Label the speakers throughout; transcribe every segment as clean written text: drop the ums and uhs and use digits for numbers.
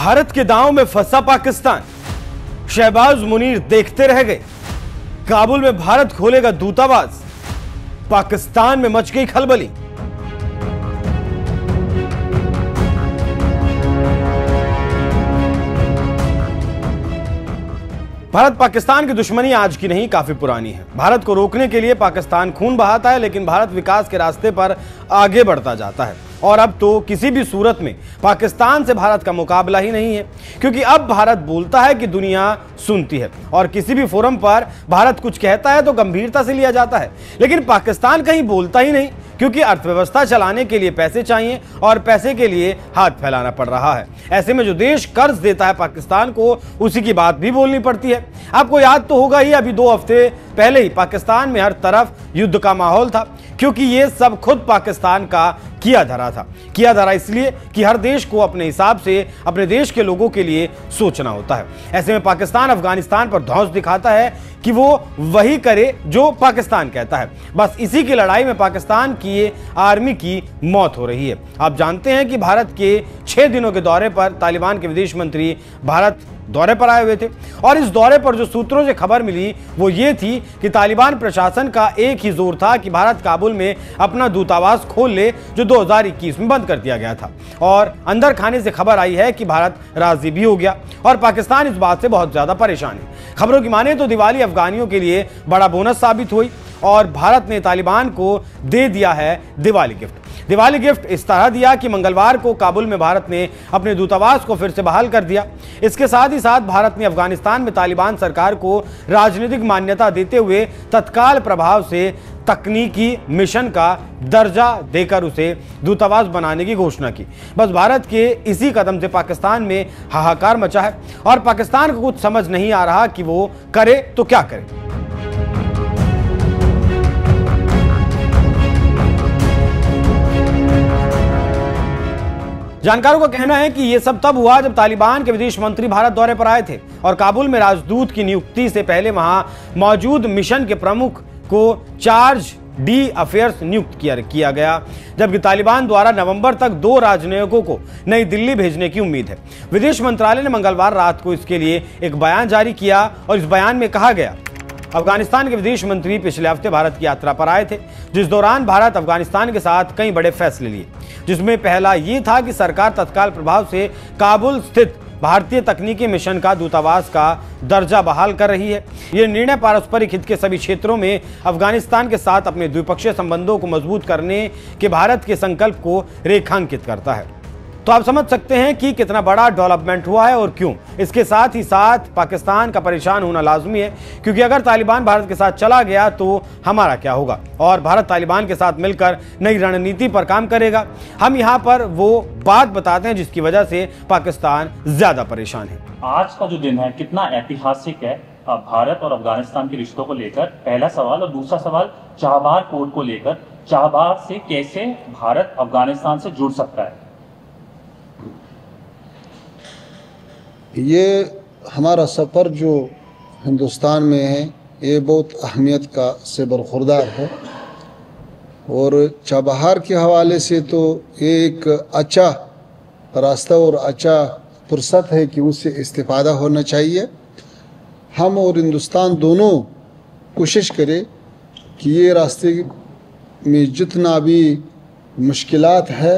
Speaker 1: भारत के दांव में फंसा पाकिस्तान। शहबाज मुनीर देखते रह गए। काबुल में भारत खोलेगा दूतावास। पाकिस्तान में मच गई खलबली। भारत पाकिस्तान की दुश्मनी आज की नहीं, काफी पुरानी है। भारत को रोकने के लिए पाकिस्तान खून बहाता है, लेकिन भारत विकास के रास्ते पर आगे बढ़ता जाता है। और अब तो किसी भी सूरत में पाकिस्तान से भारत का मुकाबला ही नहीं है, क्योंकि अब भारत बोलता है कि दुनिया सुनती है, और किसी भी फोरम पर भारत कुछ कहता है तो गंभीरता से लिया जाता है। लेकिन पाकिस्तान कहीं बोलता ही नहीं, क्योंकि अर्थव्यवस्था चलाने के लिए पैसे चाहिए और पैसे के लिए हाथ फैलाना पड़ रहा है। ऐसे में जो देश कर्ज देता है पाकिस्तान को, उसी की बात भी बोलनी पड़ती है। आपको याद तो होगा ही, अभी 2 हफ्ते पहले ही पाकिस्तान में हर तरफ युद्ध का माहौल था, क्योंकि ये सब खुद पाकिस्तान का किया धरा था। किया धरा इसलिए कि हर देश को अपने हिसाब से अपने देश के लोगों के लिए सोचना होता है। ऐसे में पाकिस्तान अफगानिस्तान पर धौंस दिखाता है कि वो वही करे जो पाकिस्तान कहता है। बस इसी की लड़ाई में पाकिस्तान की आर्मी की मौत हो रही है। आप जानते हैं कि भारत के 6 दिनों के दौरे पर तालिबान के विदेश मंत्री भारत दौरे पर आए हुए थे, और इस दौरे पर जो सूत्रों से खबर मिली वो ये थी कि तालिबान प्रशासन का एक ही जोर था कि भारत काबुल में अपना दूतावास खोल ले, जो 2021 में बंद कर दिया गया था। और अंदर खाने से खबर आई है कि भारत राजी भी हो गया, और पाकिस्तान इस बात से बहुत ज्यादा परेशान है। खबरों की माने तो दिवाली अफगानियों के लिए बड़ा बोनस साबित हुई, और भारत ने तालिबान को दे दिया है दिवाली गिफ्ट। दिवाली गिफ्ट इस तरह दिया कि मंगलवार को काबुल में भारत ने अपने दूतावास को फिर से बहाल कर दिया। इसके साथ ही साथ भारत ने अफगानिस्तान में तालिबान सरकार को राजनीतिक मान्यता देते हुए तत्काल प्रभाव से तकनीकी मिशन का दर्जा देकर उसे दूतावास बनाने की घोषणा की। बस भारत के इसी कदम से पाकिस्तान में हाहाकार मचा है, और पाकिस्तान को कुछ समझ नहीं आ रहा कि वो करे तो क्या करे। जानकारों का कहना है कि यह सब तब हुआ जब तालिबान के विदेश मंत्री भारत दौरे पर आए थे, और काबुल में राजदूत की नियुक्ति से पहले वहां मौजूद मिशन के प्रमुख को चार्ज डी अफेयर्स नियुक्त किया गया, जबकि तालिबान द्वारा नवंबर तक 2 राजनयिकों को नई दिल्ली भेजने की उम्मीद है। विदेश मंत्रालय ने मंगलवार रात को इसके लिए एक बयान जारी किया, और इस बयान में कहा गया, अफगानिस्तान के विदेश मंत्री पिछले हफ्ते भारत की यात्रा पर आए थे, जिस दौरान भारत अफगानिस्तान के साथ कई बड़े फैसले लिए, जिसमें पहला ये था कि सरकार तत्काल प्रभाव से काबुल स्थित भारतीय तकनीकी मिशन का दूतावास का दर्जा बहाल कर रही है। यह निर्णय पारस्परिक हित के सभी क्षेत्रों में अफगानिस्तान के साथ अपने द्विपक्षीय संबंधों को मजबूत करने के भारत के संकल्प को रेखांकित करता है। तो आप समझ सकते हैं कि कितना बड़ा डेवलपमेंट हुआ है और क्यों। इसके साथ ही साथ पाकिस्तान का परेशान होना लाजमी है, क्योंकि अगर तालिबान भारत के साथ चला गया तो हमारा क्या होगा, और भारत तालिबान के साथ मिलकर नई रणनीति पर काम करेगा। हम यहाँ पर वो बात बताते हैं जिसकी वजह से पाकिस्तान ज्यादा परेशान है।
Speaker 2: आज का जो दिन है कितना ऐतिहासिक है भारत और अफगानिस्तान के रिश्तों को लेकर, पहला सवाल। और दूसरा सवाल चाबहार पोर्ट को लेकर, चाबहार से कैसे भारत अफगानिस्तान से जुड़ सकता है।
Speaker 3: ये हमारा सफ़र जो हिंदुस्तान में है ये बहुत अहमियत का से बरखुरदार है, और चाबहार के हवाले से तो ये एक अच्छा रास्ता और अच्छा फुर्सत है कि उससे इस्तिफ़ादा होना चाहिए। हम और हिंदुस्तान दोनों कोशिश करें कि ये रास्ते में जितना भी मुश्किलात है,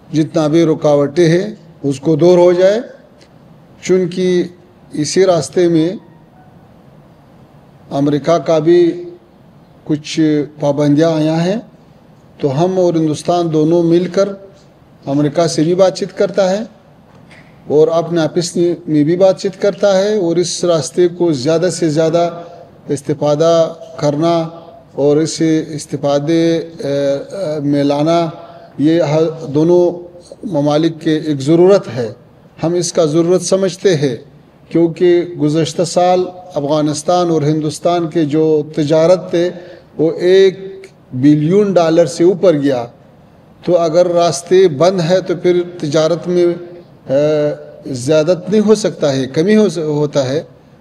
Speaker 3: जितना भी रुकावटें हैं, उसको दूर हो जाए, चूँकि इसी रास्ते में अमेरिका का भी कुछ पाबंदियाँ आया हैं, तो हम और हिंदुस्तान दोनों मिलकर अमेरिका से भी बातचीत करता है और अपने आपस में भी बातचीत करता है, और इस रास्ते को ज़्यादा से ज़्यादा इस्तिफ़ादा करना और इसे इस्तिफ़ादे में लाना, ये दोनों ममालिक के एक ज़रूरत है। हम इसका ज़रूरत समझते हैं, क्योंकि गुज़श्ता साल अफ़गानिस्तान और हिंदुस्तान के जो तिजारत थे वो $1 बिलियन से ऊपर गया। तो अगर रास्ते बंद है तो फिर तिजारत में ज़्यादत नहीं हो सकता है, कमी होता है।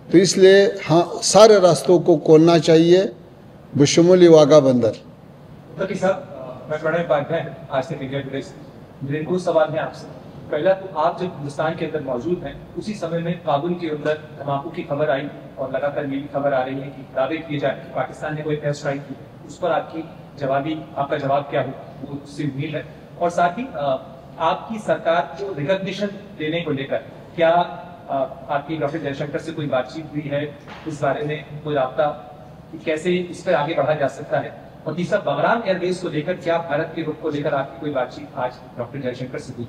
Speaker 3: तो इसलिए हाँ, सारे रास्तों को खोलना चाहिए, बशमूल वाघा बंदर।
Speaker 4: मैं प्रणय उपाध्याय, आज से मीडिया टुडे से। मेरे 2 सवाल हैं आपसे। पहला तो आप जब हिंदुस्तान के अंदर मौजूद हैं उसी समय में काबुल के अंदर तम्बाकू की खबर आई और लगातार ये भी खबर आ रही है कि दावे किए जाए कि पाकिस्तान ने कोई एयर स्ट्राइक की, उस पर आपका जवाब क्या हो वो उससे उम्मीद है। और साथ ही आपकी सरकार को रिकॉग्निशन देने को लेकर क्या आपकी डॉक्टर जयशंकर से कोई बातचीत हुई है, इस बारे में कोई राब्ता कि कैसे इस पर आगे बढ़ा जा सकता है? और तीसरा, बगराम एयरबेस को लेकर क्या भारत के रुख को लेकर आपकी कोई बातचीत आज डॉक्टर जयशंकर से हुई?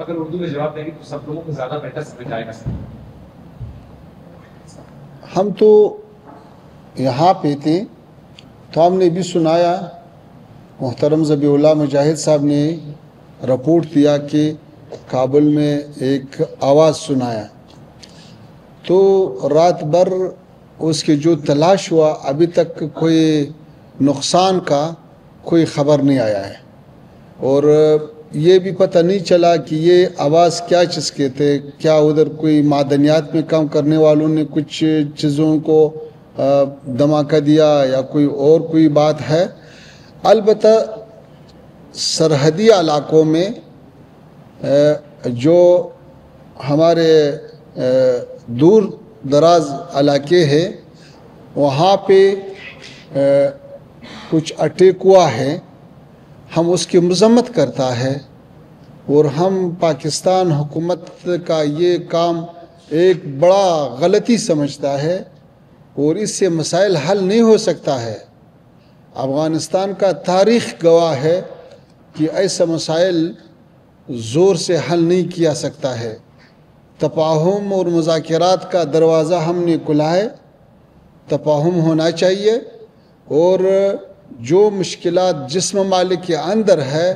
Speaker 4: अगर उर्दू में जवाब देंगे तो सब लोगों को ज्यादा बेहतर समझ आएगा।
Speaker 3: हम तो यहाँ पे थे तो हमने भी सुनाया, मोहतरम ज़बीउल्लाह मुजाहिद साहब ने रिपोर्ट दिया कि काबुल में एक आवाज़ सुनाया, तो रात भर उसकी जो तलाश हुआ अभी तक कोई नुकसान का कोई ख़बर नहीं आया है और ये भी पता नहीं चला कि ये आवाज़ क्या चीज़ के थे, क्या उधर कोई मादनियात में काम करने वालों ने कुछ चीज़ों को धमाका दिया या कोई और कोई बात है। अलबत्ता सरहदी इलाकों में जो हमारे दूर दराज इलाके हैं वहाँ पे कुछ अटैक हुआ है, हम उसकी मज़म्मत करता है और हम पाकिस्तान हुकूमत का ये काम एक बड़ा गलती समझता है और इससे मसाइल हल नहीं हो सकता है। अफ़गानिस्तान का तारीख़ गवाह है कि ऐसा मसाइल ज़ोर से हल नहीं किया सकता है। तफाहुम और मुज़ाकरात का दरवाज़ा हमने खुला है, तफाहुम होना चाहिए और जो मुश्किलात जिस ममालिक के अंदर है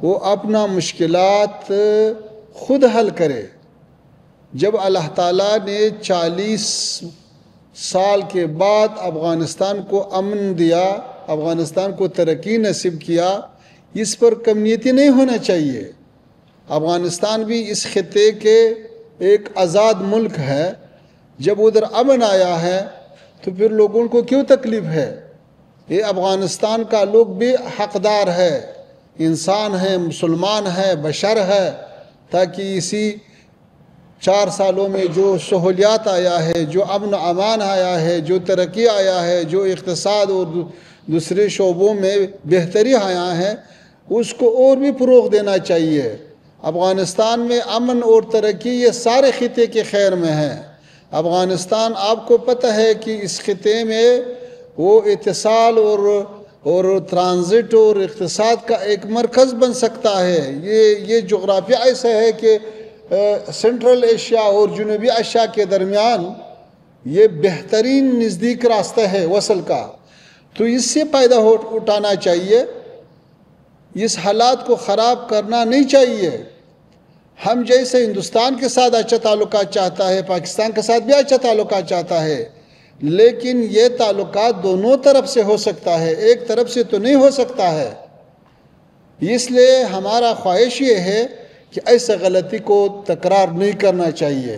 Speaker 3: वो अपना मुश्किलात खुद हल करे। जब अल्लाह ताला ने 40 साल के बाद अफ़गानिस्तान को अमन दिया, अफ़गानिस्तान को तरक्की नसीब किया, इस पर कमनीति नहीं होना चाहिए। अफ़गानिस्तान भी इस खित्ते के एक आज़ाद मुल्क है, जब उधर अमन आया है तो फिर लोगों को क्यों तकलीफ़ है? ये अफ़गानिस्तान का लोग भी हक़दार है, इंसान है, मुसलमान है, बशर है, ताकि इसी 4 सालों में जो सहूलियात आया है, जो अमन अमान आया है, जो तरक्की आया है, जो इक़्तिसाद और दूसरे शोबों में बेहतरी आया है, उसको और भी फ़रोग़ देना चाहिए। अफ़गानिस्तान में अमन और तरक्की ये सारे खित्ते के खैर में है। अफ़गानिस्तान आपको पता है कि इस खित्ते में वो इत्तिसाल और ट्रांजिट और इक़्तिसाद का एक मरकज़ बन सकता है। ये जोग्राफिया ऐसा है कि सेंट्रल एशिया और जनूबी एशिया के दरमियान ये बेहतरीन नज़दीक रास्ता है वसल का, तो इससे फ़ायदा उठाना चाहिए, इस हालात को ख़राब करना नहीं चाहिए। हम जैसे हिंदुस्तान के साथ अच्छा ताल्लुकात चाहता है, पाकिस्तान के साथ भी अच्छा ताल्लुकात चाहता है, लेकिन ये ताल्लुकात दोनों तरफ से हो सकता है, एक तरफ से तो नहीं हो सकता है। इसलिए हमारा ख्वाहिश ये है कि ऐसा गलती को तकरार नहीं करना चाहिए।